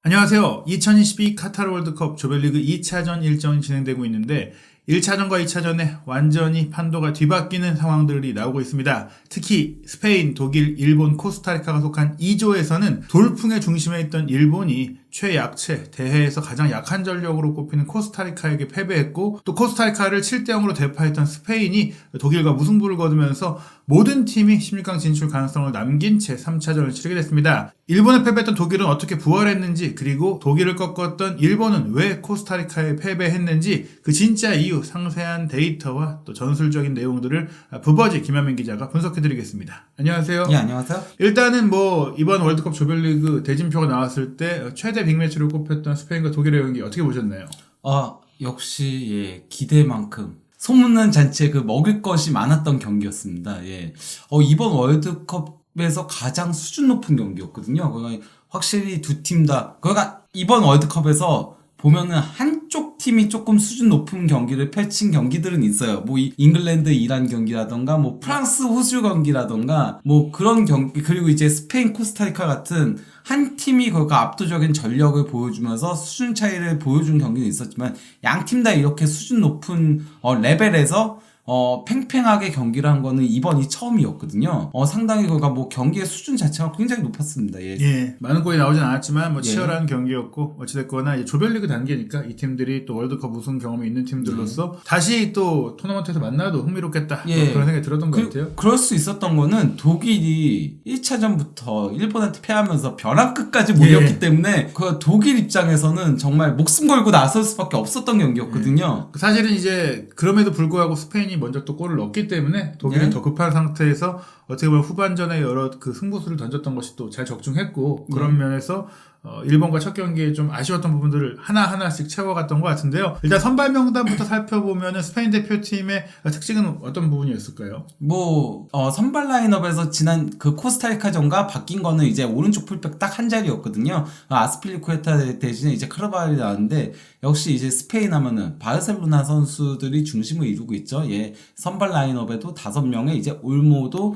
안녕하세요. 2022 카타르 월드컵 조별리그 2차전 일정이 진행되고 있는데 1차전과 2차전에 완전히 판도가 뒤바뀌는 상황들이 나오고 있습니다. 특히 스페인, 독일, 일본, 코스타리카가 속한 2조에서는 돌풍의 중심에 있던 일본이 최약체, 대회에서 가장 약한 전력으로 꼽히는 코스타리카에게 패배했고, 또 코스타리카를 7대0으로 대파했던 스페인이 독일과 무승부를 거두면서 모든 팀이 16강 진출 가능성을 남긴 채 3차전을 치르게 됐습니다. 일본에 패배했던 독일은 어떻게 부활했는지, 그리고 독일을 꺾었던 일본은 왜 코스타리카에 패배했는지, 그 진짜 이유, 상세한 데이터와 또 전술적인 내용들을 부버지 김현민 기자가 분석해드리겠습니다. 안녕하세요. 예, 안녕하세요. 일단은 이번 월드컵 조별리그 대진표가 나왔을 때 최대 빅매치로 꼽혔던 스페인과 독일의 경기 어떻게 보셨나요? 역시 예, 기대만큼 소문난 잔치에 먹을 것이 많았던 경기였습니다. 예. 이번 월드컵에서 가장 수준 높은 경기였거든요. 그러니까 확실히 두 팀 다, 그러니까 이번 월드컵에서 보면은 한쪽 팀이 조금 수준 높은 경기를 펼친 경기들은 있어요. 잉글랜드 이란 경기라던가, 프랑스 호주 경기라던가, 그런 경기, 그리고 이제 스페인 코스타리카 같은 한 팀이 압도적인 전력을 보여주면서 수준 차이를 보여준 경기는 있었지만, 양 팀 다 이렇게 수준 높은 레벨에서 팽팽하게 경기를 한 거는 이번이 처음이었거든요. 상당히 경기의 수준 자체가 굉장히 높았습니다. 예. 많은 골이 나오진 않았지만 치열한 경기였고, 어찌됐거나 조별리그 단계니까 이 팀들이 또 월드컵 우승 경험이 있는 팀들로서 다시 또 토너먼트에서 만나도 흥미롭겠다. 그런 생각이 들었던 것 같아요. 그럴 수 있었던 거는 독일이 1차전부터 일본한테 패하면서 벼랑 끝까지 몰렸기 때문에 그 독일 입장에서는 정말 목숨 걸고 나설 수밖에 없었던 경기였거든요. 사실은 이제 그럼에도 불구하고 스페인이 먼저 또 골을 넣었기 때문에 독일은 더 급한 상태에서 어떻게 보면 후반전에 여러 승부수를 던졌던 것이 또 잘 적중했고, 그런 면에서 일본과 첫 경기에 좀 아쉬웠던 부분들을 하나하나씩 채워갔던 것 같은데요. 일단 선발 명단부터 살펴보면은 스페인 대표팀의 특징은 어떤 부분이었을까요? 선발 라인업에서 지난 그 코스타리카전과 바뀐 거는 이제 오른쪽 풀백 딱 한 자리였거든요. 아스필리쿠에타 대신에 이제 카르바알이 나왔는데, 역시 이제 스페인 하면은 바르셀로나 선수들이 중심을 이루고 있죠. 선발 라인업에도 5명의 이제 올모도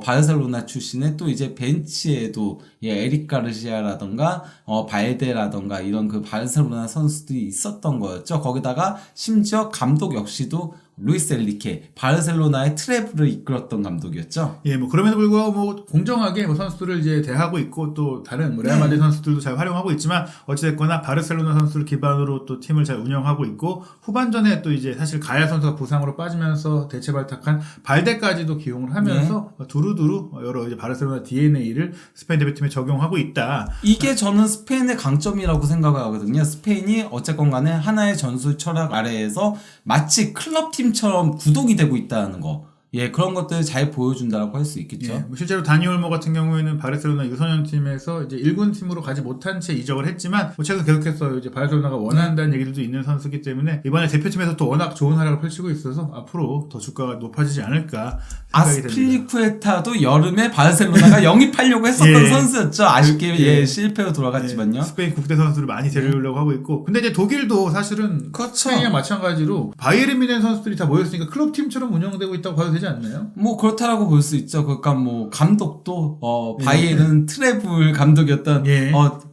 바르셀로나 출신의, 또 이제 벤치에도 에릭 가르시아라던가 발데라던가 이런 그 바르셀로나 선수들이 있었던 거였죠. 거기다가 심지어 감독 역시도 루이스 엔리케, 바르셀로나의 트래블을 이끌었던 감독이었죠. 그럼에도 불구하고 공정하게 선수들을 이제 대하고 있고, 또 다른 레알 마드리드 선수들도 잘 활용하고 있지만, 어찌됐거나 바르셀로나 선수를 기반으로 또 팀을 잘 운영하고 있고, 후반전에 또 이제 사실 가야 선수가 부상으로 빠지면서 대체 발탁한 발데까지도 기용을 하면서 두루두루 여러 이제 바르셀로나 DNA를 스페인 대표팀에 적용하고 있다. 이게 저는 스페인의 강점이라고 생각을 하거든요. 스페인이 어쨌건 간에 하나의 전술 철학 아래에서 마치 클럽팀처럼 구동이 되고 있다는 거. 그런 것들을 잘 보여준다고 할 수 있겠죠. 실제로 다니 올모 같은 경우에는 바르셀로나 유소년 팀에서 이제 1군 팀으로 가지 못한 채 이적을 했지만, 최근 계속해서 이제 바르셀로나가 원한다는 얘기들도 있는 선수이기 때문에 이번에 대표팀에서 또 워낙 좋은 활약을 펼치고 있어서 앞으로 더 주가가 높아지지 않을까 생각이 됩니다. 아스필리쿠에타도 여름에 바르셀로나가 영입하려고 했었던 선수였죠. 아쉽게 실패로 돌아갔지만요. 스페인 국대 선수를 많이 데려오려고 하고 있고, 근데 이제 독일도 사실은 스페인이랑 마찬가지로 바이에른 뮌헨 선수들이 다 모였으니까 클럽 팀처럼 운영되고 있다고 봐도 되지 않나요? 그렇다라고 볼 수 있죠. 그러니까 감독도 바이에른 트래블 감독이었던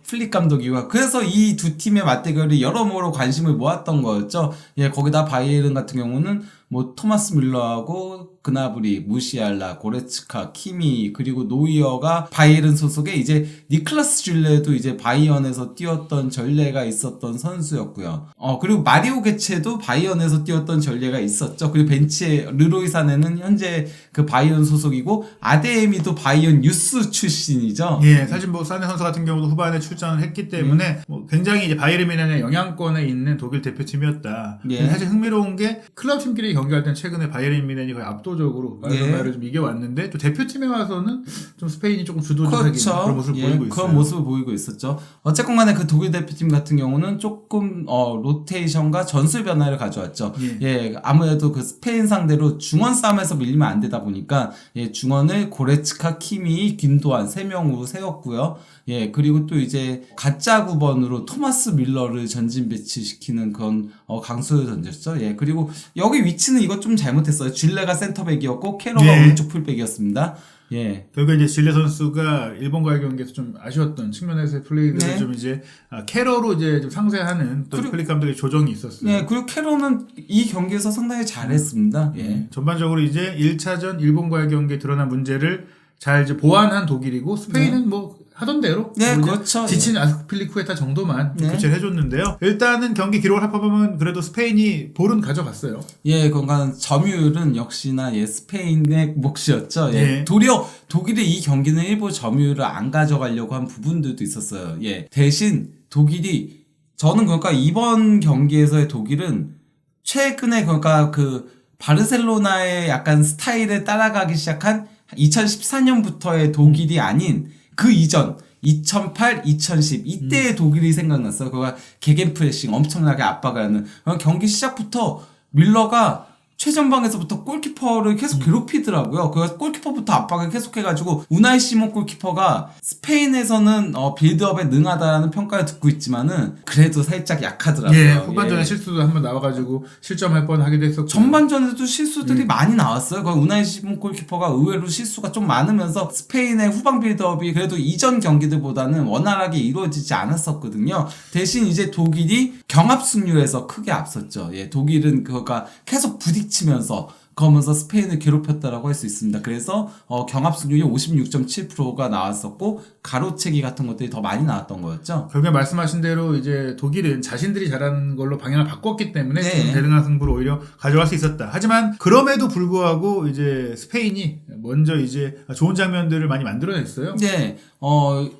플릭 감독이고, 그래서 이 두 팀의 맞대결이 여러모로 관심을 모았던 거였죠. 거기다 바이에른 같은 경우는 토마스 뮬러하고 그나브리, 무시알라, 고레츠카, 키미, 그리고 노이어가 바이에른 소속의 이제 니클라스 쥘레도 이제 바이언에서 뛰었던 전례가 있었던 선수였고요. 그리고 마리오 게체도 바이언에서 뛰었던 전례가 있었죠. 그리고 벤치에 르로이 사네는 현재 그 바이언 소속이고, 아데에미도 바이언 유스 출신이죠. 사실 사네 선수 같은 경우도 후반에 출전을 했기 때문에 굉장히 이제 바이에른 뮌헨의 영향권에 있는 독일 대표팀이었다. 사실 흥미로운 게 클럽 팀끼리 경기할 땐 최근에 바이에른 뮌헨이 거의 압도적으로 바르셀로나를 좀 이겨왔는데, 또 대표팀에 와서는 좀 스페인이 조금 주도적인 그런 모습을 보이고 있어요. 그런 모습을 보이고 있었죠. 어쨌건 간에 그 독일 대표팀 같은 경우는 조금 로테이션과 전술 변화를 가져왔죠. 아무래도 그 스페인 상대로 중원 싸움에서 밀리면 안 되다 보니까 중원을 고레츠카, 키미, 균도안 3명으로 세웠고요. 그리고 또 이제 이제 가짜 9번으로 토마스 밀러를 전진 배치시키는 그런 강수를 던졌죠. 예. 그리고 여기 위치는 이거 좀 잘못했어요. 줄레가 센터백이었고 캐러가 예. 오른쪽 풀백이었습니다. 예. 결국 이제 질레 선수가 일본과의 경기에서 좀 아쉬웠던 측면에서의 플레이들을 네. 좀 이제 캐러로 이제 좀 상쇄하는 또 플릭 감독의 조정이 있었어요. 예. 그리고 캐러는 이 경기에서 상당히 잘했습니다. 예. 전반적으로 이제 1차전 일본과의 경기에 드러난 문제를 잘 이제 보완한 독일이고 스페인은 뭐 하던 대로 네, 뭐 이제 그렇죠. 지친 아스필리쿠에타 정도만 좀 네. 교체를 해줬는데요. 일단은 경기 기록을 합하면 그래도 스페인이 볼은 가져갔어요. 예, 그러니까 점유율은 역시나 스페인의 몫이었죠. 예. 예. 도리어 독일이 이 경기는 일부 점유율을 안 가져가려고 한 부분들도 있었어요. 예. 대신 독일이 저는 그러니까 이번 경기에서의 독일은 최근에 그러니까 그 바르셀로나의 약간 스타일에 따라가기 시작한 2014년부터의 독일이 아닌 그 이전 2008, 2010 이때의 독일이 생각났어요. 그가 게겐프레싱 엄청나게 압박을 하는 경기 시작부터 밀러가 최전방에서부터 골키퍼를 계속 괴롭히더라고요. 그래서 골키퍼부터 압박을 계속해가지고 우나이 시몬 골키퍼가 스페인에서는 빌드업에 능하다라는 평가를 듣고 있지만은 그래도 살짝 약하더라고요. 예, 후반전에 예. 실수도 한번 나와가지고 실점할 뻔하기도 했었고 전반전에도 실수들이 많이 나왔어요. 그 우나이 시몬 골키퍼가 의외로 실수가 좀 많으면서 스페인의 후방 빌드업이 그래도 이전 경기들보다는 원활하게 이루어지지 않았었거든요. 대신 이제 독일이 경합 승률에서 크게 앞섰죠. 예, 독일은 그가 계속 부딪히면서 그러면서 스페인을 괴롭혔다라고 할 수 있습니다. 그래서 경합 승률이 56.7%가 나왔었고 가로채기 같은 것들이 더 많이 나왔던 거였죠. 결국에 말씀하신 대로 이제 독일은 자신들이 잘하는 걸로 방향을 바꿨기 때문에 네. 좀 대등한 승부를 오히려 가져갈 수 있었다. 하지만 그럼에도 불구하고 이제 스페인이 먼저 이제 좋은 장면들을 많이 만들어냈어요. 네,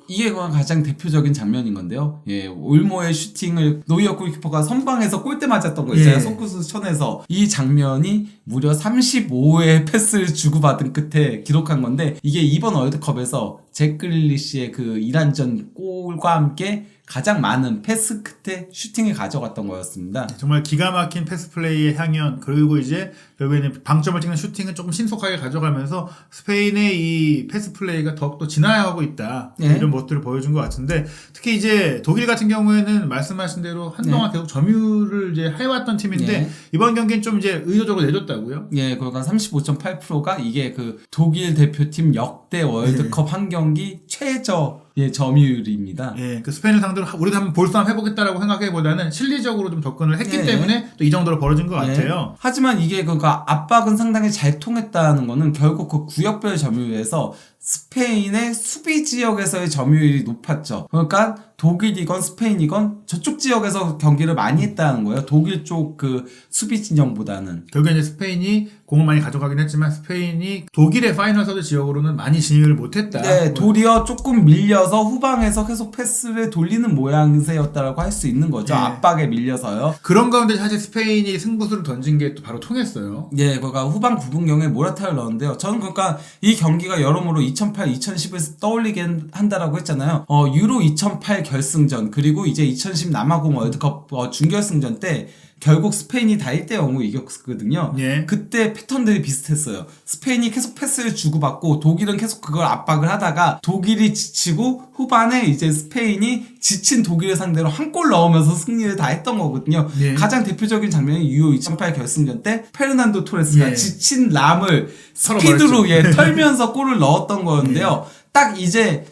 이게 가장 대표적인 장면인 건데요. 예, 올모의 슈팅을 노이어 골키퍼가 선방에서 골대 맞았던 거 있잖아요. 예. 손구스 쳐내서 이 장면이 무려 35회 패스를 주고받은 끝에 기록한 건데 이게 이번 월드컵에서 잭 그릴리시의 그 이란전 골과 함께 가장 많은 패스 끝에 슈팅을 가져갔던 거였습니다. 정말 기가 막힌 패스 플레이의 향연 그리고 이제 결국에는 방점을 찍는 슈팅은 조금 신속하게 가져가면서 스페인의 이 패스 플레이가 더욱더 진화하고 있다 네. 이런 모습들을 보여준 것 같은데 특히 이제 독일 같은 경우에는 말씀하신 대로 한동안 계속 점유를 이제 해왔던 팀인데 네. 이번 경기는 좀 이제 의도적으로 내줬다고요? 예, 그러니까 35.8%가 이게 그 독일 대표팀 역대 월드컵 한 경기 최저 점유율입니다. 예, 그 스페인을 상대로 우리도 한번 볼싸움 해보겠다라고 생각해보다는 실리적으로 좀 접근을 했기 예. 때문에 또 이 정도로 벌어진 것 예. 같아요. 하지만 이게 그러니까 압박은 상당히 잘 통했다는 거는 결국 그 구역별 점유율에서 스페인의 수비 지역에서의 점유율이 높았죠. 그러니까 독일이건 스페인이건 저쪽 지역에서 경기를 많이 했다는 거예요. 독일 쪽 그 수비 진영보다는. 결국에 이제 스페인이 공을 많이 가져가긴 했지만 스페인이 독일의 파이널 서드 지역으로는 많이 진입을 못했다. 네, 도리어 조금 밀려서 후방에서 계속 패스를 돌리는 모양새였다라고 할 수 있는 거죠. 예. 압박에 밀려서요. 그런 가운데 사실 스페인이 승부수를 던진 게 또 바로 통했어요. 예, 그러니까 후방 9분경에 모라타를 넣었는데요. 저는 그러니까 이 경기가 여러모로 2008, 2010에서 떠올리게 한다라고 했잖아요. 유로 2008 결승전 그리고 이제 2010 남아공 월드컵 준결승전 때 결국 스페인이 다 1대0으로 이겼거든요. 예. 그때 패턴들이 비슷했어요. 스페인이 계속 패스를 주고받고 독일은 계속 그걸 압박을 하다가 독일이 지치고 후반에 이제 스페인이 지친 독일을 상대로 한 골 넣으면서 승리를 다 했던 거거든요. 예. 가장 대표적인 장면이 유로 2008 결승전 때 페르난도 토레스가 예. 지친 람을 털어버렸죠. 스피드로 털면서 골을 넣었던 거였는데요. 딱 이제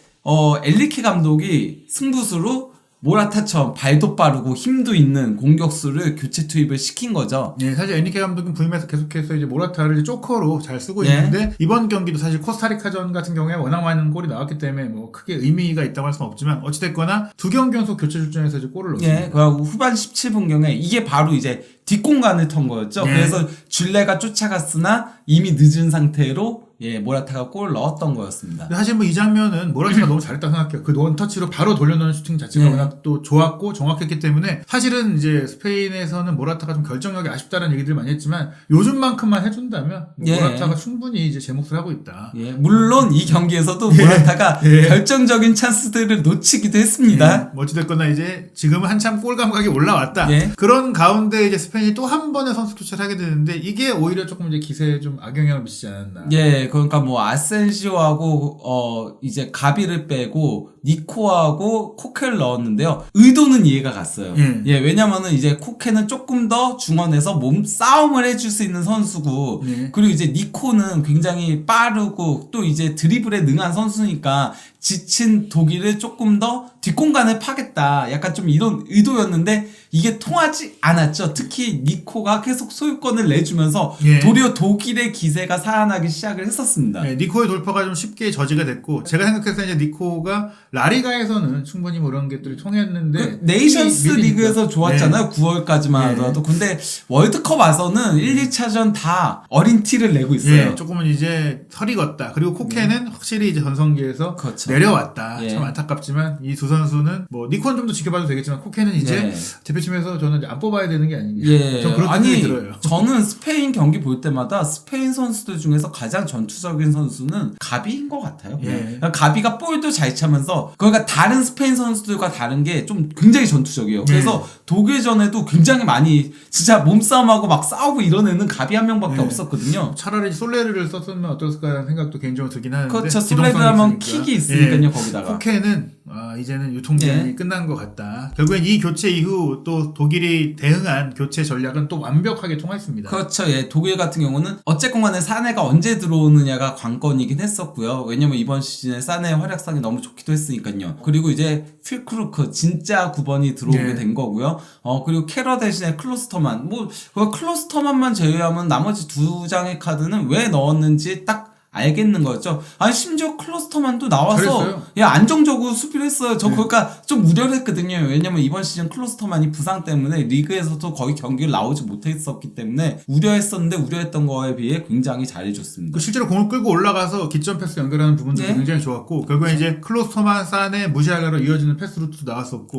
엘리케 감독이 승부수로 모라타처럼 발도 빠르고 힘도 있는 공격수를 교체 투입을 시킨 거죠. 예, 사실 에니케 감독은 부임해서 계속해서 이제 모라타를 이제 조커로 잘 쓰고 예. 있는데 이번 경기도 사실 코스타리카전 같은 경우에 워낙 많은 골이 나왔기 때문에 뭐 크게 의미가 있다고 할 수는 없지만 어찌됐거나 두 경기 연속 교체 출전해서 이제 골을 넣었습니다. 예, 그리고 후반 17분경에 이게 바로 이제 뒷공간을 턴 거였죠. 예. 그래서 줄레가 쫓아갔으나 이미 늦은 상태로 모라타가 골을 넣었던 거였습니다. 근데 사실 뭐 이 장면은 모라타가 너무 잘했다고 생각해요. 그 원터치로 바로 돌려놓은 슈팅 자체가 네. 워낙 또 좋았고 정확했기 때문에 사실은 이제 스페인에서는 모라타가 좀 결정력이 아쉽다는 얘기들 많이 했지만 요즘만큼만 해준다면 뭐 예. 모라타가 충분히 이제 제 몫을 하고 있다. 예, 물론 이 경기에서도 모라타가 예. 결정적인 찬스들을 놓치기도 했습니다. 뭐 어찌됐거나 이제 지금은 한참 골 감각이 올라왔다. 예. 그런 가운데 이제 스페인이 또 한 번의 선수 교체를 하게 되는데 이게 오히려 조금 이제 기세에 좀 좀 악영향을 미치지 않았나. 예, 그러니까 뭐 아센시오하고 이제 가비를 빼고 니코하고 코케를 넣었는데요. 의도는 이해가 갔어요. 예, 왜냐면은 이제 코케는 조금 더 중원에서 몸 싸움을 해줄 수 있는 선수고, 그리고 이제 니코는 굉장히 빠르고 또 이제 드리블에 능한 선수니까 지친 독일을 조금 더 뒷공간을 파겠다. 약간 좀 이런 의도였는데 이게 통하지 않았죠. 특히 니코가 계속 소유권을 내주면서 도리어 독일의 기세가 살아나기 시작을 했었습니다. 니코의 돌파가 좀 쉽게 저지가 됐고, 제가 생각했을 때 이제 니코가 라리가에서는 충분히 뭐 이런 것들이 통했는데 그 네이션스 리그에서 좋았잖아요. 9월까지만 하더라도. 근데 월드컵 와서는 1, 2차전 다 어린 티를 내고 있어요. 조금은 이제 설이 걷다. 그리고 코케는 확실히 이제 전성기에서 그렇죠. 내려왔다. 참 안타깝지만 이 두 선수는 뭐 니코는 좀 더 지켜봐도 되겠지만 코케는 이제 대표팀에서 저는 이제 안 뽑아야 되는 게 아니냐. 전 그런 생각이 들어요. 저는 스페인 경기 볼 때마다 스페인 선수들 중에서 가장 전투적인 선수는 가비인 것 같아요. 그러니까 가비가 볼도 잘 차면서, 그러니까 다른 스페인 선수들과 다른 게 좀 굉장히 전투적이에요. 그래서 독일전에도 굉장히 많이 진짜 몸싸움하고 막 싸우고 이런 애는 가비 한 명밖에 없었거든요. 차라리 솔레르를 썼으면 어떨까라는 생각도 개인적으로 들긴 하는데. 그렇죠. 솔레르 하면 킥이 있으니까요. 거기다가. 코케는 이제는 유통기한이 끝난 것 같다. 결국엔 이 교체 이후 또 독일이 대응한 교체 전략은 또 완벽하게 통했습니다. 그렇죠. 예, 독일 같은 경우는 어쨌건 간에 사네가 언제 들어오느냐가 관건이긴 했었고요. 왜냐면 이번 시즌에 사네의 활약상이 너무 좋기도 했으니까요. 그리고 이제 필크루크 진짜 9번이 들어오게 된 거고요. 그리고 캐러 대신에 클로스터만, 클로스터만만 제외하면 나머지 두 장의 카드는 왜 넣었는지 딱 알겠는 거였죠. 아니 심지어 클로스터만도 나와서 안정적으로 수비를 했어요. 저 그러니까 좀 우려를 했거든요. 왜냐면 이번 시즌 클로스터만이 부상 때문에 리그에서도 거의 경기를 나오지 못했었기 때문에 우려했었는데 우려했던 거에 비해 굉장히 잘해줬습니다. 실제로 공을 끌고 올라가서 기점 패스 연결하는 부분들도 굉장히 좋았고, 결국에 이제 클로스터만, 사네, 무시알라로 이어지는 패스 루트도 나왔었고,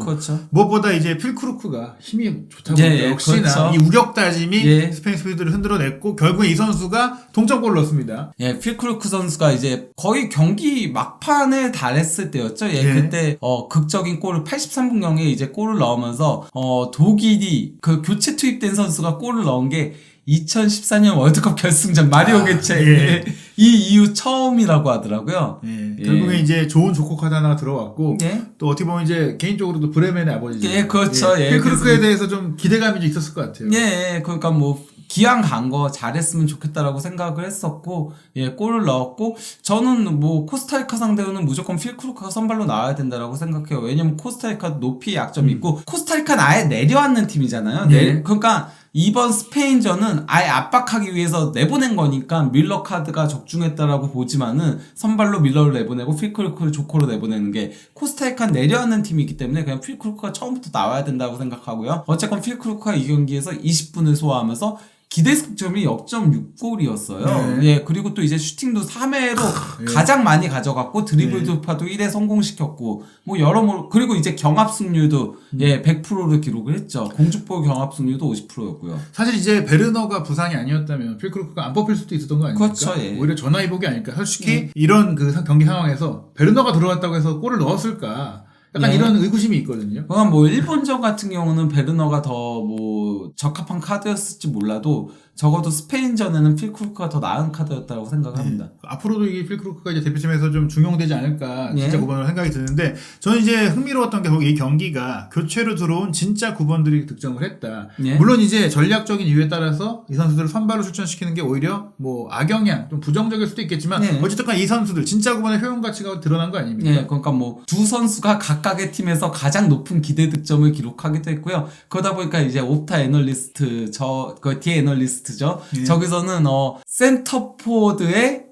무엇보다 이제 필크루크가 힘이 좋다고 역시나 이 우력 다짐이 스페인 수비들을 흔들어냈고, 결국에 이 선수가 동점골을 넣었습니다. 필크루크 선수가 이제 거의 경기 막판에 달했을 때였죠. 그때 극적인 골을 83분경에 이제 골을 넣으면서 독일이 그 교체 투입된 선수가 골을 넣은 게 2014년 월드컵 결승전 마리오 게체 이 이후 처음이라고 하더라고요. 결국에 이제 좋은 조커 카드 하나가 들어왔고, 또 어떻게 보면 이제 개인적으로도 브레멘의 아버지죠. 그렇죠. 필크루크에 대해서 좀 기대감이 좀 있었을 것 같아요. 그러니까 뭐 기왕 간 거 잘했으면 좋겠다라고 생각을 했었고, 골을 넣었고, 저는 뭐 코스타리카 상대로는 무조건 필크루크가 선발로 나와야 된다라고 생각해요. 왜냐면 코스타리카 높이 약점이 있고, 코스타리카는 아예 내려앉는 팀이잖아요. 그러니까 이번 스페인전은 아예 압박하기 위해서 내보낸 거니까 밀러 카드가 적중했다라고 보지만은 선발로 밀러를 내보내고 필크루크를 조커로 내보내는 게, 코스타리카는 내려앉는 팀이기 때문에 그냥 필크루크가 처음부터 나와야 된다고 생각하고요. 어쨌건 필크루크가 이 경기에서 20분을 소화하면서 기대 득점이 0.6골이었어요. 그리고 또 이제 슈팅도 3회로 가장 많이 가져갔고, 드리블 돌파도 1회 성공시켰고, 뭐 여러모로, 그리고 이제 경합 승률도 100%를 기록을 했죠. 공중볼 경합 승률도 50%였고요. 사실 이제 베르너가 부상이 아니었다면 필크루크가 안 뽑힐 수도 있었던 거 아닙니까? 그렇죠. 오히려 전화위복이 아닐까. 솔직히 이런 그 경기 상황에서 베르너가 들어왔다고 해서 골을 넣었을까? 약간 이런 의구심이 있거든요. 그건 뭐 일본전 같은 경우는 베르너가 더 뭐 적합한 카드였을지 몰라도 적어도 스페인전에는 필크루크가 더 나은 카드였다고 생각합니다. 앞으로도 이게 필크루크가 이제 대표팀에서 좀 중용되지 않을까 진짜 9번으로 생각이 드는데, 저는 이제 흥미로웠던 게 이 경기가 교체로 들어온 진짜 9번들이 득점을 했다. 물론 이제 전략적인 이유에 따라서 이 선수들을 선발로 출전시키는 게 오히려 뭐 악영향, 좀 부정적일 수도 있겠지만 어쨌든 이 선수들 진짜 9번의 효용 가치가 드러난 거 아닙니까? 그러니까 뭐 두 선수가 각각의 팀에서 가장 높은 기대 득점을 기록하기도 했고요. 그러다 보니까 이제 옵타 애널리스트, 그 뒤에 애널리스트죠. 저기서는 센터포드의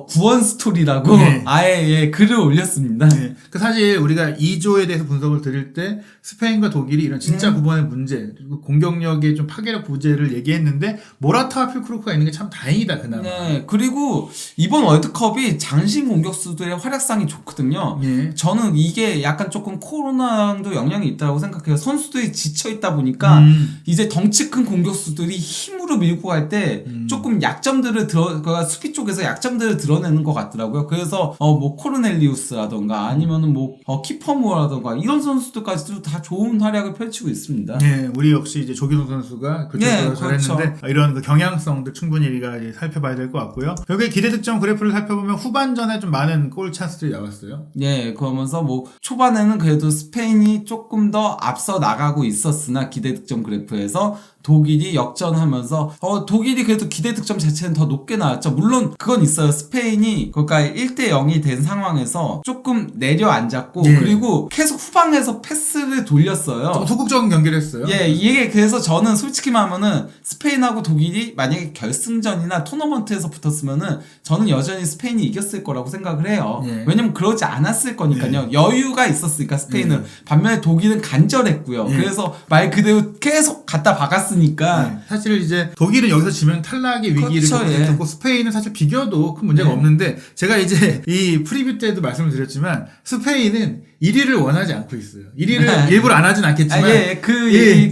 구원 스토리라고 아예 글을 올렸습니다. 그 사실 우리가 2조에 대해서 분석을 드릴 때 스페인과 독일이 이런 진짜 9번의 문제, 그리고 공격력의 좀 파괴력 부재를 얘기했는데, 모라타와 필크루크가 있는 게 참 다행이다 그나마. 그리고 이번 월드컵이 장신 공격수들의 활약상이 좋거든요. 저는 이게 약간 조금 코로나도 영향이 있다고 생각해요. 선수들이 지쳐 있다 보니까 이제 덩치 큰 공격수들이 힘으로 수비로 밀고 갈 때 조금 약점들을 그러니까 수비 쪽에서 약점들을 드러내는 것 같더라고요. 그래서 뭐 코르넬리우스라던가 아니면은 뭐 키퍼무어라던가 이런 선수들까지도 다 좋은 활약을 펼치고 있습니다. 네, 우리 역시 이제 조기성 선수가 그쪽에서 잘했는데 그렇죠. 이런 그 경향성들 충분히 우리가 이제 살펴봐야 될 것 같고요. 결국에 기대 득점 그래프를 살펴보면 후반전에 좀 많은 골 찬스들이 나왔어요. 예, 그러면서 뭐 초반에는 그래도 스페인이 조금 더 앞서 나가고 있었으나 기대 득점 그래프에서 독일이 역전하면서 독일이 그래도 기대 득점 자체는 더 높게 나왔죠. 물론 그건 있어요. 스페인이 그러니까 1대 0이 된 상황에서 조금 내려앉았고 예. 그리고 계속 후방에서 패스를 돌렸어요. 좀 소극적인 경기를 했어요. 예, 이게 그래서 저는 솔직히 말하면은 스페인하고 독일이 만약에 결승전이나 토너먼트에서 붙었으면은 저는 여전히 스페인이 이겼을 거라고 생각을 해요. 예. 왜냐면 그러지 않았을 거니까요. 여유가 있었으니까 스페인은. 반면에 독일은 간절했고요. 예. 그래서 말 그대로 계속 갖다 박았으니까. 네, 사실 이제 독일은 여기서 지면 탈락의 위기를 그렇죠, 겪고 스페인은 사실 비겨도 큰 문제가 예. 없는데 제가 이제 이 프리뷰 때도 말씀을 드렸지만 스페인은 1위를 원하지 않고 있어요. 1위를 일부러 안 하진 않겠지만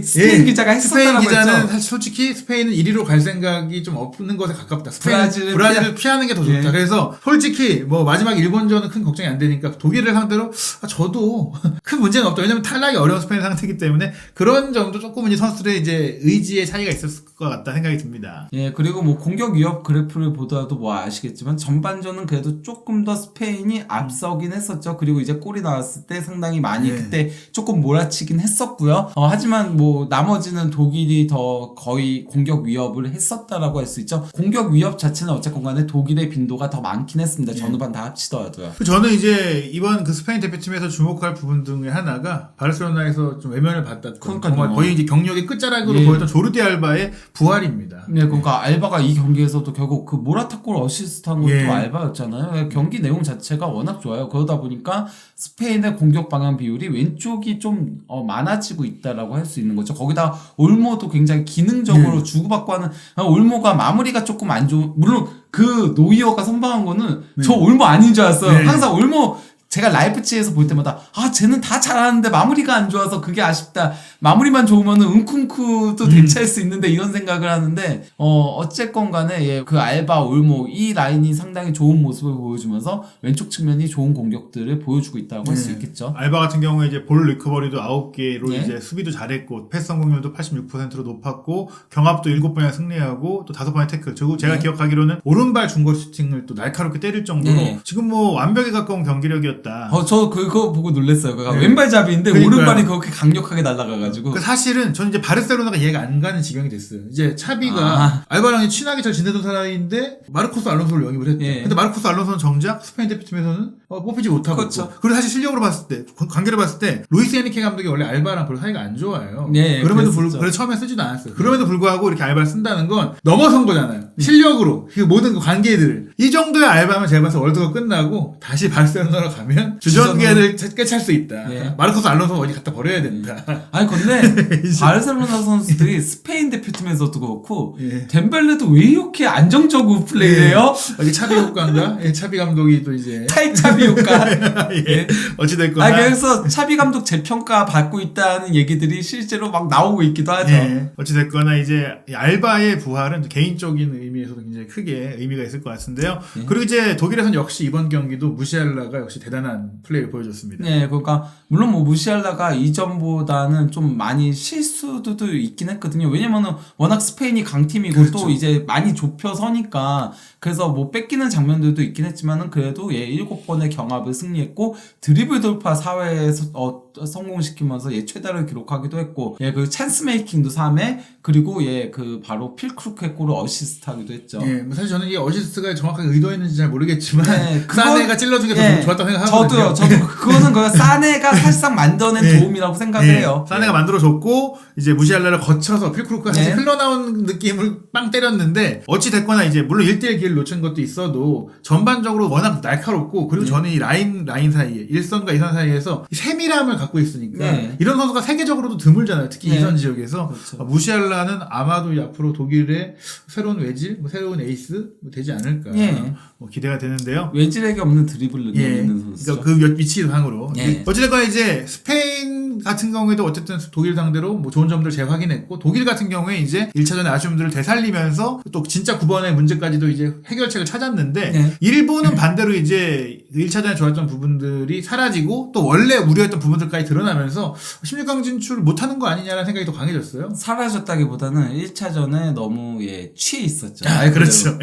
스페인 기자가 스페인 했었다라고 기자는 했죠. 사실 솔직히 스페인은 1위로 갈 생각이 좀 없는 것에 가깝다. 브라질을 피하는 게 더 좋다. 예. 그래서 솔직히 뭐 마지막 일본전은 큰 걱정이 안 되니까 독일을 상대로 저도 큰 문제는 없다. 왜냐면 탈락이 어려운 스페인 상태이기 때문에 그런 점도 조금은 이 선수들의 이제 의지의 차이가 있었을 것 같다 생각이 듭니다. 예, 그리고 뭐 공격 위협 그래프를 보더라도 뭐 아시겠지만 전반전은 그래도 조금 더 스페인이 앞서긴 했었죠. 그리고 이제 골이 나왔을 때 상당히 많이 예. 그때 조금 몰아치긴 했었고요. 하지만 뭐 나머지는 독일이 더 거의 공격 위협을 했었다라고 할 수 있죠. 공격 위협 자체는 어쨌건 간에 독일의 빈도가 더 많긴 했습니다. 전후반 다 합치더라도요. 저는 이제 이번 그 스페인 대표팀에서 주목할 부분 중에 하나가 바르셀로나에서 좀 외면을 받았던 그러니까요. 정말 거의 이제 경력의 끝자락으로 예. 보였던 조르디 알바의 부활입니다. 네, 그러니까 알바가 이 경기에서도 결국 그 모라타 골 어시스트한 것도 예. 알바였잖아요. 경기 내용 자체가 워낙 좋아요. 그러다 보니까 스페인의 공격 방향 비율이 왼쪽이 좀 많아지고 있다라고 할 수 있는 거죠. 거기다 올모도 굉장히 기능적으로 주고받고 하는 올모가 마무리가 조금 안 좋은 물론 그 노이어가 선방한 거는 저 올모 아닌 줄 알았어요. 네. 항상 올모 제가 라이프치히에서 볼 때마다 쟤는 다 잘하는데 마무리가 안 좋아서 그게 아쉽다. 마무리만 좋으면은 은쿵쿠도 대체할 수 있는데 이런 생각을 하는데 어쨌건 간에 그 알바 올모 이 라인이 상당히 좋은 모습을 보여주면서 왼쪽 측면이 좋은 공격들을 보여주고 있다고 할 수 있겠죠. 알바 같은 경우에 이제 볼 리커버리도 9개로 예. 이제 수비도 잘했고 패스 성공률도 86%로 높았고 경합도 7번이나 승리하고 또 5번의 태클. 제가 기억하기로는 오른발 중거리 슈팅을 또 날카롭게 때릴 정도로 네. 지금 뭐 완벽에 가까운 경기력이었다. 저 그거 보고 놀랐어요. 그러니까 네. 왼발잡이인데 그러니까요. 오른발이 그렇게 강력하게 날아가가지고. 그 사실은 저는 이제 바르셀로나가 이해가 안 가는 지경이 됐어요. 이제 차비가 알바랑이 친하게 잘 지내던 사람인데 마르코스 알론소를 영입을 했대. 예. 근데 마르코스 알론소는 정작 스페인 대표팀에서는 뽑히지 못하고 그렇죠. 있고. 그리고 사실 실력으로 봤을 때 관계를 봤을 때 루이스 에니케 감독이 원래 알바랑 별로 사이가 안 좋아요. 예, 그럼에도 그랬었죠. 그래서 처음에 쓰지도 않았어요. 그럼에도 불구하고 이렇게 알바를 쓴다는 건 넘어선 거잖아요. 실력으로 그 모든 그 관계들을 이 정도의 알바면 제가 봐서 월드컵 끝나고 다시 바르셀로나로 가면 주전계를 꿰찰 수 있다. 예. 마르코스 알론소 어디 갖다 버려야 된다. 아니 근데 바르셀로나 선수들이 스페인 대표팀에서도 그렇고 예. 덴벨레도 왜 이렇게 안정적으로 플레이해요? 어디 차비 효과인가? 예, 차비 감독이 또 이제 타이차비 효과. 예. 어찌됐거나 그래서 차비 감독 재평가 받고 있다는 얘기들이 실제로 막 나오고 있기도 하죠. 예. 어찌됐거나 이제 이 알바의 부활은 개인적인 의미에서도 굉장히 크게 의미가 있을 것 같은데요. 그리고 이제 독일에서는 역시 이번 경기도 무시알라가 역시 대단한 플레이를 보여줬습니다. 네, 그러니까 물론 뭐 무시알라가 이전보다는 좀 많이 실수도 있긴 했거든요. 왜냐면은 워낙 스페인이 강팀이고 그렇죠. 또 이제 많이 좁혀서니까 그래서 뭐 뺏기는 장면들도 있긴 했지만은 그래도 7번의 경합을 승리했고 드리블 돌파 4회에서 성공시키면서 최다를 기록하기도 했고 그 찬스 메이킹도 3회 그리고 그 바로 필크루크의 골을 어시스트하기도 했죠. 예, 뭐 사실 저는 이 어시스트가 정확하게 의도했는지 잘 모르겠지만 네, 사네가 찔러준 게 더 좋았다고 생각하거든요. 저도 그거는 사네가 사실상 만들어낸 네. 도움이라고 생각을 예, 해요. 사네가 만들어줬고 이제 무시알라를 거쳐서 필크루크가 사실 네. 흘러나온 느낌을 빵 때렸는데 어찌 됐거나 이제 물론 1대1 기회를 놓친 것도 있어도 전반적으로 워낙 날카롭고 그리고 저는 이 라인 사이에 1선과 2선 사이에서 이 세밀함을 갖고 있으니까 네. 이런 선수가 세계적으로도 드물잖아요. 특히 네. 2선 지역에서 그렇죠. 무시알라는 아마도 이 앞으로 독일의 새로운 외질, 새로운 에이스 되지 않을까 예. 기대가 되는데요. 외질에게 없는 드리블 능력이 예. 있는 선수죠. 그러니까 그 위치상으로. 예. 어찌됐거나 이제 스페인 스페인 같은 경우에도 어쨌든 독일 상대로 뭐 좋은 점들을 재확인했고, 독일 같은 경우에 이제 1차전의 아쉬움들을 되살리면서 또 진짜 9번의 문제까지도 이제 해결책을 찾았는데, 네. 일본은 반대로 이제 1차전에 좋았던 부분들이 사라지고 또 원래 우려했던 부분들까지 드러나면서 16강 진출을 못하는 거 아니냐라는 생각이 더 강해졌어요. 사라졌다기보다는 1차전에 너무 취해 있었죠. 그렇죠.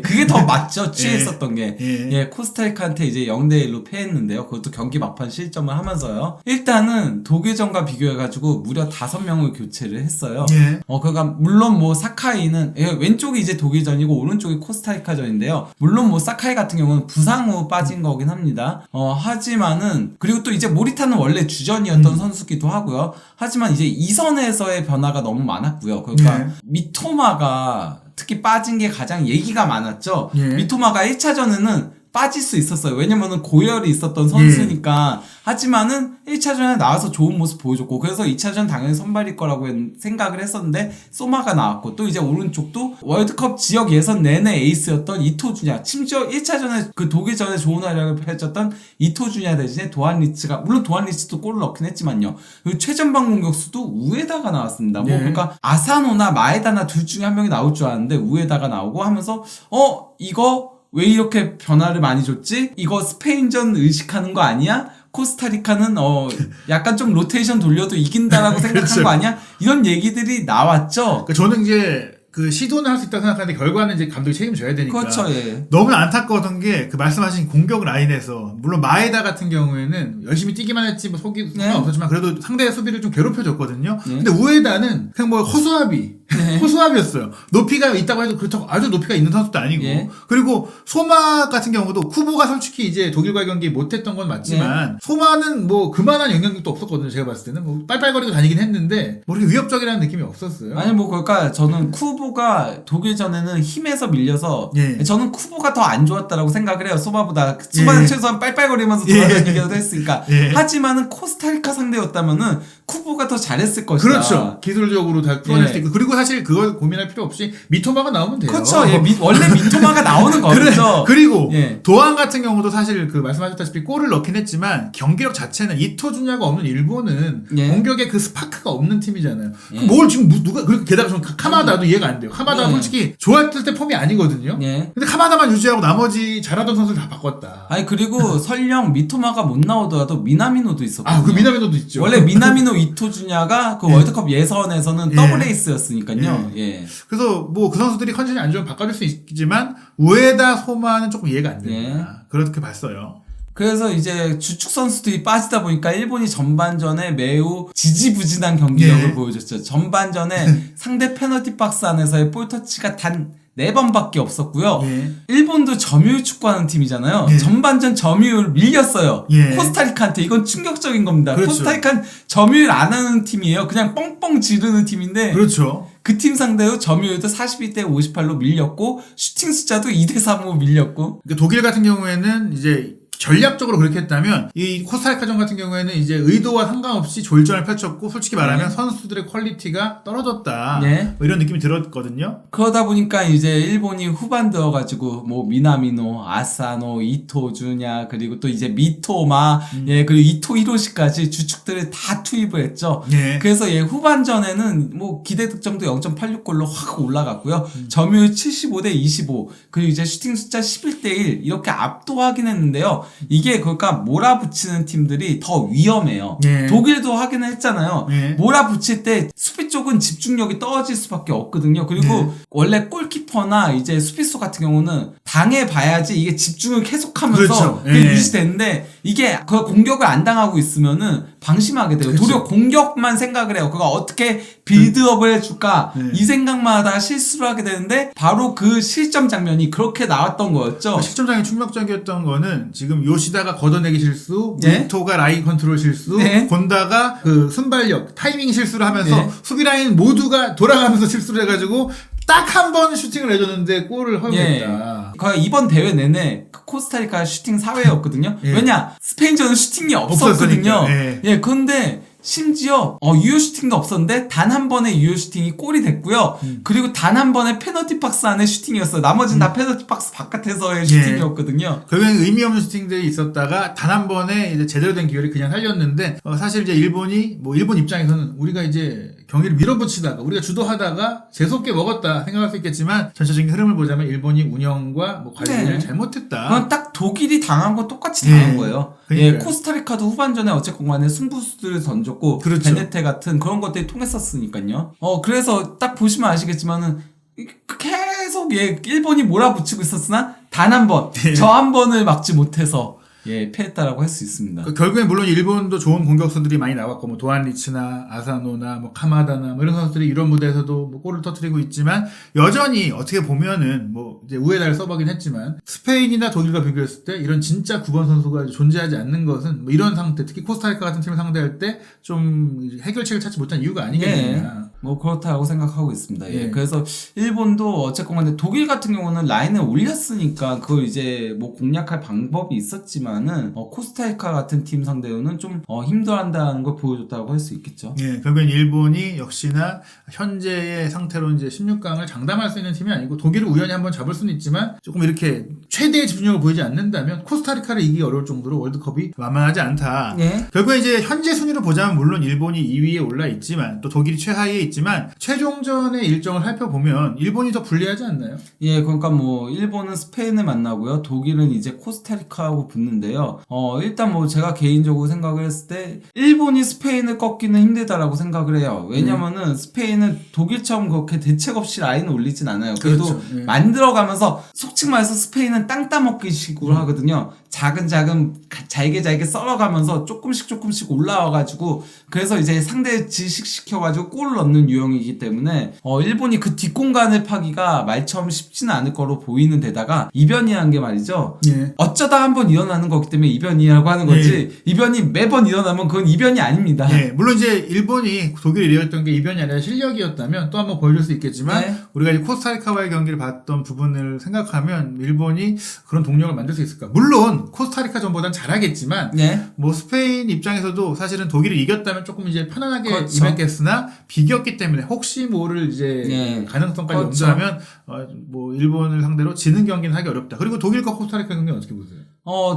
그게 더 맞죠. 취했었던 게. 예. 코스타리카한테 이제 0대1로 패했는데요. 그것도 경기 막판 실점을 하면서요. 일단은 독일전과 비교해가지고 무려 5명을 교체를 했어요. 예. 그러니까 물론 뭐 사카이는 왼쪽이 이제 독일전이고 오른쪽이 코스타리카전인데요. 물론 뭐 사카이 같은 경우는 부상 후 빠진 거긴 합니다. 하지만은 그리고 또 이제 모리타는 원래 주전이었던 선수기도 하고요. 하지만 이제 이선에서의 변화가 너무 많았고요. 그러니까 미토마가 특히 빠진 게 가장 얘기가 많았죠. 예. 미토마가 1차전에는 빠질 수 있었어요. 왜냐면은 고열이 있었던 선수니까. 하지만은 1차전에 나와서 좋은 모습 보여줬고, 그래서 2차전 당연히 선발일 거라고 생각을 했었는데, 소마가 나왔고, 또 이제 오른쪽도 월드컵 지역 예선 내내 에이스였던 이토주냐, 심지어 1차전에 그 독일전에 좋은 활약을 펼쳤던 이토주냐 대신에 도안리츠가, 물론 도안리츠도 골을 넣긴 했지만요. 그리고 최전방 공격수도 우에다가 나왔습니다. 뭐, 그러니까 아사노나 마에다나 둘 중에 한 명이 나올 줄 알았는데, 우에다가 나오고 하면서, 이거, 왜 이렇게 변화를 많이 줬지? 이거 스페인전 의식하는 거 아니야? 코스타리카는 약간 좀 로테이션 돌려도 이긴다라고 생각한 그렇죠. 거 아니야? 이런 얘기들이 나왔죠. 그러니까 저는 이제 그 시도는 할 수 있다고 생각하는데 결과는 이제 감독이 책임져야 되니까. 그렇죠, 예. 너무 안타까웠던 게 그 말씀하신 공격 라인에서 물론 마에다 같은 경우에는 열심히 뛰기만 했지 뭐 속이 없었지만 그래도 상대의 수비를 좀 괴롭혀줬거든요. 근데 우에다는 그냥 뭐 허수아비였어요. 높이가 있다고 해도 그렇다고 아주 높이가 있는 선수도 아니고. 그리고 소마 같은 경우도 쿠보가 솔직히 이제 독일과 경기 못했던 건 맞지만 소마는 뭐 그만한 영향력도 없었거든요. 제가 봤을 때는 뭐 빨빨거리고 다니긴 했는데 뭐 이렇게 위협적이라는 느낌이 없었어요. 아니 뭐 그러니까 저는 쿠보가 독일전에는 힘에서 밀려서 저는 쿠보가 더 안 좋았다라고 생각을 해요. 소마보다. 소마는 최소한 빨빨거리면서 돌아다니기도 했으니까. 하지만은 코스타리카 상대였다면은 쿠보가 더 잘했을 것이다. 그렇죠. 기술적으로 다 풀어낼 수 있고. 그리고 사실 그걸 고민할 필요 없이 미토마가 나오면 돼요. 그렇죠. 원래 미토마가 나오는 거죠. 그리고 도안 같은 경우도 사실 그 말씀하셨다시피 골을 넣긴 했지만 경기력 자체는 이토주냐가 없는 일본은 공격에 그 스파크가 없는 팀이잖아요. 뭘 지금 누가 그리고 게다가 좀 카마다도 이해가 안 돼요. 카마다 솔직히 좋았을 때 폼이 아니거든요. 근데 카마다만 유지하고 나머지 잘하던 선수를 다 바꿨다. 아니 그리고 설령 미토마가 못 나오더라도 미나미노도 있었거든요. 그 미나미노도 있죠. 원래 미나미노 이토주냐가 그 월드컵 예선에서는 더블 에이스였으니까요. 그래서 뭐 그 선수들이 컨디션이 안 좋으면 바꿔줄 수 있지만 우에다 소마는 조금 이해가 안 됩니다. 그렇게 봤어요. 그래서 이제 주축 선수들이 빠지다 보니까 일본이 전반전에 매우 지지부진한 경기력을 보여줬죠. 전반전에 상대 페널티 박스 안에서의 볼터치가 단 4번밖에 없었고요. 일본도 점유율 축구하는 팀이잖아요. 전반전 점유율 밀렸어요. 코스타리카한테. 이건 충격적인 겁니다. 그렇죠. 코스타리카는 점유율 안 하는 팀이에요. 그냥 뻥뻥 지르는 팀인데 그렇죠. 그 팀 상대로 점유율도 42대 58로 밀렸고 슈팅 숫자도 2대 3으로 밀렸고. 그러니까 독일 같은 경우에는 이제 전략적으로 그렇게 했다면 이 코스타리카전 같은 경우에는 이제 의도와 상관없이 졸전을 펼쳤고 솔직히 말하면 선수들의 퀄리티가 떨어졌다. 뭐 이런 느낌이 들었거든요. 그러다 보니까 이제 일본이 후반 들어가지고 뭐 미나미노, 아사노, 이토주냐 그리고 또 이제 미토마 그리고 이토 히로시까지 주축들을 다 투입을 했죠. 그래서 후반전에는 뭐 기대 득점도 0.86골로 확 올라갔고요. 점유율 75대 25 그리고 이제 슈팅 숫자 11대 1 이렇게 압도하긴 했는데요. 이게 그러니까 몰아붙이는 팀들이 더 위험해요. 독일도 하긴 했잖아요. 몰아붙일 때 수비 쪽은 집중력이 떨어질 수밖에 없거든요. 그리고 원래 골키퍼나 이제 수비수 같은 경우는 당해봐야지 이게 집중을 계속하면서 유지되는데 이게 그 공격을 안 당하고 있으면은 방심하게 돼요. 도리어 공격만 생각을 해요. 그거 어떻게 빌드업을 해줄까 이 생각만 하다가 실수를 하게 되는데 바로 그 실점 장면이 그렇게 나왔던 거였죠. 실점 장면이 충격적이었던 거는 지금 요시다가 걷어내기 실수, 미토가 라인 컨트롤 실수, 곤다가 그 순발력, 타이밍 실수를 하면서 수비 라인 모두가 돌아가면서 실수를 해가지고 딱 한 번 슈팅을 해줬는데 골을 허용했다. 이번 대회 내내 코스타리카 슈팅 사회였거든요. 왜냐 스페인전은 슈팅이 없었거든요. 그런데 심지어 유효 슈팅도 없었는데 단 한 번의 유효 슈팅이 골이 됐고요. 그리고 단 한 번의 페널티 박스 안에 슈팅이었어요. 나머지는 다 페널티 박스 바깥에서의 슈팅이었거든요. 결국엔 의미 없는 슈팅들이 있었다가 단 한 번에 이제 제대로 된 기회를 그냥 살렸는데 사실 이제 일본이 일본 입장에서는 우리가 이제 경기를 밀어붙이다가 우리가 주도하다가 재수없게 먹었다 생각할 수 있겠지만 전체적인 흐름을 보자면 일본이 운영과 관리를 네. 잘못했다. 그건 딱 독일이 당한 거 똑같이 당한 거예요. 그러니까요. 코스타리카도 후반전에 어쨌건 간에 승부수들을 던졌고 그렇죠. 베네테 같은 그런 것들이 통했었으니까요. 그래서 딱 보시면 아시겠지만은 계속 일본이 몰아붙이고 있었으나 단 한 번, 저 한 번을 막지 못해서 패했다라고 할 수 있습니다. 결국엔 물론 일본도 좋은 공격수들이 많이 나왔고 도안 리츠나 아사노나 카마다나 이런 선수들이 이런 무대에서도 골을 터뜨리고 있지만 여전히 어떻게 보면은 이제 우에다를 써보긴 했지만 스페인이나 독일과 비교했을 때 이런 진짜 9번 선수가 존재하지 않는 것은 이런 상태, 특히 코스타리카 같은 팀을 상대할 때 좀 해결책을 찾지 못한 이유가 아니겠느냐. 그렇다고 생각하고 있습니다. 그래서 그래서 일본도 어쨌건 간에 독일 같은 경우는 라인을 올렸으니까 그걸 이제 공략할 방법이 있었지만은 코스타리카 같은 팀 상대로는 좀 힘들어한다는 걸 보여줬다고 할 수 있겠죠. 결국엔 일본이 역시나 현재의 상태로 이제 16강을 장담할 수 있는 팀이 아니고 독일을 우연히 한번 잡을 수는 있지만 조금 이렇게 최대의 집중력을 보이지 않는다면 코스타리카를 이기기 어려울 정도로 월드컵이 만만하지 않다. 결국에 이제 현재 순위로 보자면 물론 일본이 2위에 올라 있지만 또 독일이 최하위에 있지만 최종전의 일정을 살펴보면 일본이 더 불리하지 않나요? 그러니까 일본은 스페인을 만나고요. 독일은 이제 코스타리카하고 붙는데요. 일단 제가 개인적으로 생각을 했을 때 일본이 스페인을 꺾기는 힘들다라고 생각을 해요. 왜냐면은 스페인은 독일처럼 그렇게 대책 없이 라인을 올리진 않아요. 그래도 그렇죠. 만들어가면서 속칭 말해서 스페인은 땅 따먹기 식으로 하거든요. 작은 잘게 썰어가면서 조금씩 올라와가지고 그래서 이제 상대 지식시켜가지고 골을 넣는 유형이기 때문에 일본이 그 뒷공간을 파기가 말처럼 쉽지는 않을 거로 보이는 데다가 이변이라는 게 말이죠. 어쩌다 한번 일어나는 거기 때문에 이변이라고 하는 거지 이변이 매번 일어나면 그건 이변이 아닙니다. 물론 이제 일본이 독일을 이겼던 게 이변이 아니라 실력이었다면 또 한번 보여줄 수 있겠지만 우리가 이제 코스타리카와의 경기를 봤던 부분을 생각하면 일본이 그런 동력을 만들 수 있을까? 물론 코스타리카전보단 잘하겠지만 스페인 입장에서도 사실은 독일을 이겼다면 조금 이제 편안하게 임했겠으나 비겼기 때문에 혹시 모를 이제 가능성까지 염두하면 일본을 상대로 지는 경기는 하기 어렵다. 그리고 독일과 코스타리카 경기는 어떻게 보세요?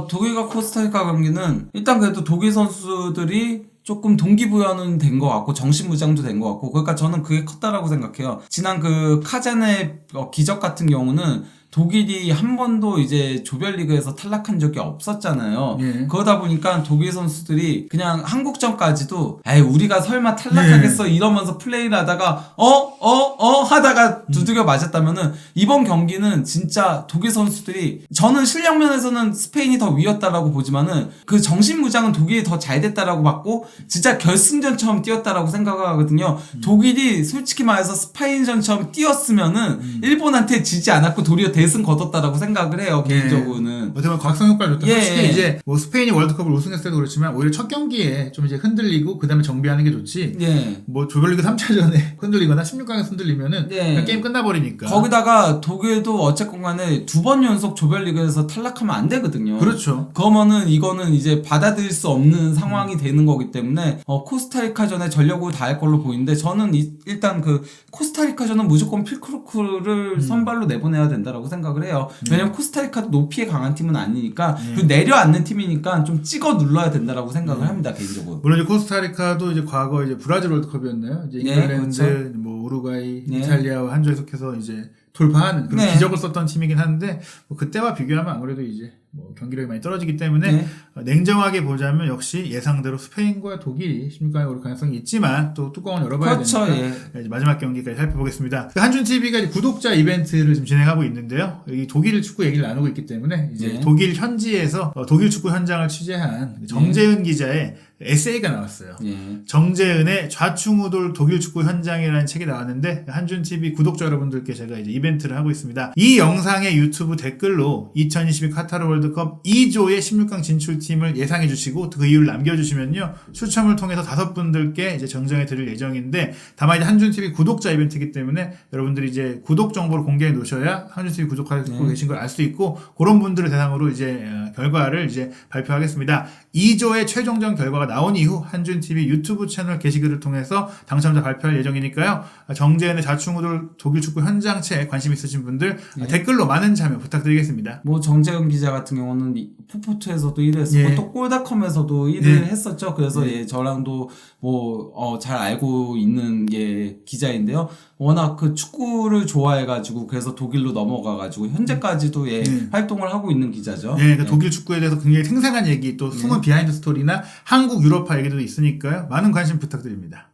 독일과 코스타리카 경기는 일단 그래도 독일 선수들이 조금 동기부여는 된 것 같고 정신무장도 된 것 같고 그러니까 저는 그게 컸다라고 생각해요. 지난 그 카잔의 기적 같은 경우는 독일이 한 번도 이제 조별리그에서 탈락한 적이 없었잖아요. 그러다 보니까 독일 선수들이 그냥 한국전까지도 우리가 설마 탈락하겠어 이러면서 플레이를 하다가 하다가 두들겨 맞았다면은 이번 경기는 진짜 독일 선수들이 저는 실력 면에서는 스페인이 더 위였다라고 보지만은 그 정신무장은 독일이 더 잘 됐다라고 봤고 진짜 결승전처럼 뛰었다라고 생각을 하거든요. 독일이 솔직히 말해서 스페인전처럼 뛰었으면은 일본한테 지지 않았고 도리어 대승 거뒀다라고 생각을 해요. 개인적으로는. 어떻게 보면 각성 효과를 줬다. 솔직히 이제 스페인이 월드컵을 우승했을 때도 그렇지만 오히려 첫 경기에 좀 이제 흔들리고 그 다음에 정비하는 게 좋지. 조별리그 3차전에 흔들리거나 16강에서 흔들리면은 그냥 게임 끝나버리니까. 거기다가 독일도 어쨌건 간에 2번 연속 조별리그에서 탈락하면 안 되거든요. 그렇죠. 그러면은 이거는 이제 받아들일 수 없는 상황이 되는 거기 때문에 코스타리카전에 전력으로 다할 걸로 보이는데 저는 일단 그 코스타리카전은 무조건 필크루크를 선발로 내보내야 된다라고 생각을 해요. 왜냐면 코스타리카도 높이에 강한 팀은 아니니까 그리고 내려앉는 팀이니까 좀 찍어 눌러야 된다라고 생각을 합니다. 개인적으로. 물론 이제 코스타리카도 이제 과거 이제 브라질 월드컵이었나요? 이제 잉글랜드, 그렇죠. 우루과이, 이탈리아와 한 조에 속해서 이제 돌파하는 그런 기적을 썼던 팀이긴 한데 그때와 비교하면 아무래도 이제 경기력이 많이 떨어지기 때문에 냉정하게 보자면 역시 예상대로 스페인과 독일이 16강에 오를 가능성이 있지만 또 뚜껑을 열어봐야 되니까 이제 마지막 경기까지 살펴보겠습니다. 한준TV가 구독자 이벤트를 지금 진행하고 있는데요. 여기 독일 축구 얘기를 나누고 있기 때문에 이제 독일 현지에서 독일 축구 현장을 취재한 정재은 기자의 에세이가 나왔어요. 정재은의 좌충우돌 독일 축구 현장이라는 책이 나왔는데 한준TV 구독자 여러분들께 제가 이제 이벤트를 하고 있습니다. 이 영상의 유튜브 댓글로 2022 카타르 월드 월드컵 2조의 16강 진출팀을 예상해 주시고 그 이유를 남겨주시면요. 추첨을 통해서 5분들께 이제 정정해 드릴 예정인데 다만 이제 한준TV 구독자 이벤트이기 때문에 여러분들이 이제 구독 정보를 공개해 놓으셔야 한준TV 구독하고 계신 걸 알 수 있고 그런 분들을 대상으로 이제 결과를 이제 발표하겠습니다. 2조의 최종전 결과가 나온 이후 한준TV 유튜브 채널 게시글을 통해서 당첨자 발표할 예정이니까요. 정재현의 자충우돌 독일 축구 현장체에 관심 있으신 분들 댓글로 많은 참여 부탁드리겠습니다. 뭐 정재현 기자 같은 경우는 풋풋에서도 1위 했었고 또 골닷컴에서도 1위를 했었죠. 그래서 저랑도 뭐 잘 알고 있는 기자인데요. 워낙 그 축구를 좋아해가지고 그래서 독일로 넘어가가지고 현재까지도 활동을 하고 있는 기자죠. 그러니까 독일 축구에 대해서 굉장히 생생한 얘기 또 숨은 비하인드 스토리나 한국 유럽파 얘기도 있으니까요. 많은 관심 부탁드립니다.